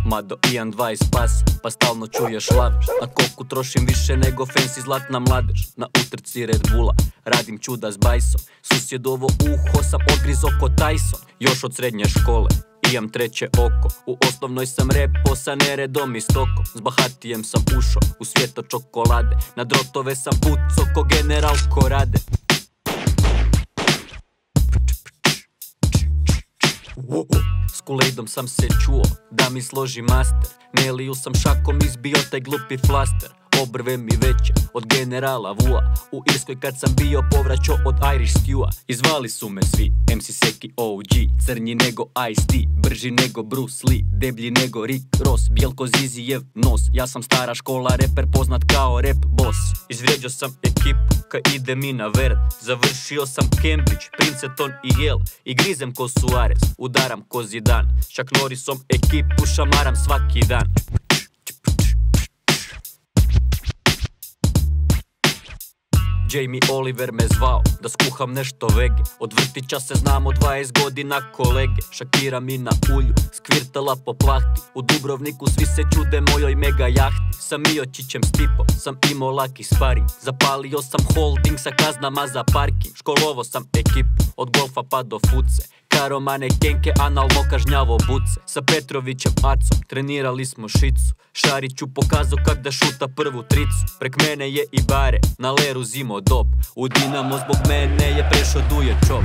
Mado Ian 20 pas, pa stalno čuješ lavež. Na koku trošim više nego fancy zlatna mladež. Na utrci Red Bulla, radim čuda s bajsom. Susjedovo uho sam odgrizo ko Tyson. Još od srednje škole imam treće oko. U osnovnoj sam repo sa neredom i stokom. S bahatijem sam ušo u svijeto čokolade. Na drotove sam puco ko general Korade. S Kool-Aidom sam se čuo da mi složi master. Neliju sam šakom izbio taj glupi flaster. Obrve mi veće od generala Vua. U Irskoj kad sam bio povraćo od Irish Stewa. Izvali su me svi, MC Seki OG. Crnji nego Ice-T, brži nego Bruce Lee. Deblji nego Rick Ross, Bjelko Zizijev nos. Ja sam stara škola, reper poznat kao rap boss. Izvrijeđao sam ekipu ka ide mi na vert. Završio sam Cambridge, Princeton i Yale. I grizem ko Suarez, udaram ko Zidane. Chuck Norrisom ekipu šamaram svaki dan. Jamie Oliver me zvao da skuham nešto vege. Od vrtića se znamo 20 godina kolege. Shakira mi na ulju, skvirtala po plahti. U Dubrovniku svi se čude mojoj mega jahti. Sa Miočićem Stipom sam imao laki sparing. Zapalio sam holding sa kaznama za parking. Školovo sam ekipu, od golfa pa do fuce. Karo manekenke, analno kažnjavo buce. Sa Petrovićem Acom trenirali smo šicu. Šariću pokazao kak da šuta prvu tricu. Prek mene je i Bare, na Leru zimo dop. U Dinamo zbog mene je prešao Duje Čop.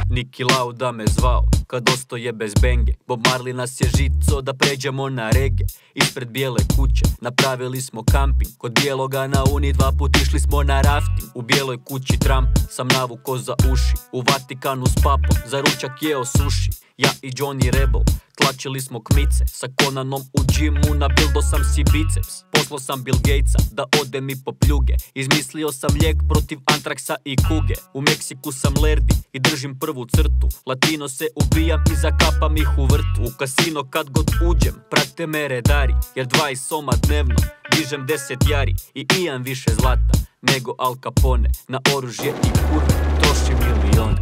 Niki Lauda me zvao kad ostoje bez benge. Bob Marley nas je žico da pređemo na rege. Ispred bijele kuće napravili smo kamping. Kod bijeloga na Uni 2 put išli smo na rafting. U bijeloj kući Trump sam navuko za uši. U Vatikanu s papom za ručak jeo suši. Ja i Johnny Rebel tlačili smo kmice. Sa Conanom u džimu nabildo sam si biceps. Poslao sam Bill Gatesa da ode mi po pljuge. Izmislio sam lijek protiv antraksa i kuge. U Meksiku sam lerdi i držim prvu crtu. Latino se ubijam i zakapam ih u vrtu. U kasino kad god uđem prate me redari. Jer 20 soma dnevno dižem 10 jari. I imam više zlata nego Al Capone. Na oružje i kurve trošim milion.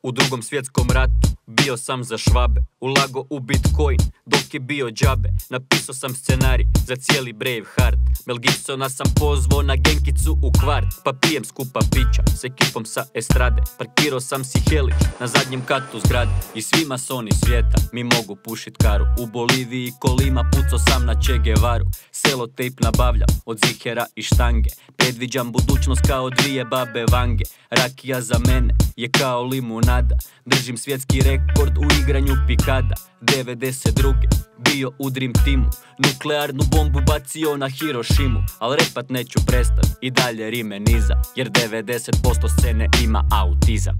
U Drugom svjetskom ratu bio sam za Švabe. Ulago u Bitcoin dok je bio džabe. Napisao sam scenarij za cijeli Braveheart. Mel Gibsona sam pozvao na genkicu u kvart. Pa pijem skupa pića s ekipom sa estrade. Parkirao sam si helić na zadnjem katu zgrade. I svi masoni svijeta mi mogu pušit karu. U Boliviji kolima pucao sam na Che Guevaru. Selotejp nabavljam od zihera i štange. Predviđam budućnost kao dvije babe Vange. Rakija za mene je kao limunada. Držim svjetski rekord u igranju pikada. 92. bio u Dream Teamu. Nuklearnu bombu bacio na Hirošimu. Al repat neću prestat i dalje rime niza. Jer 90% scene ima autizam.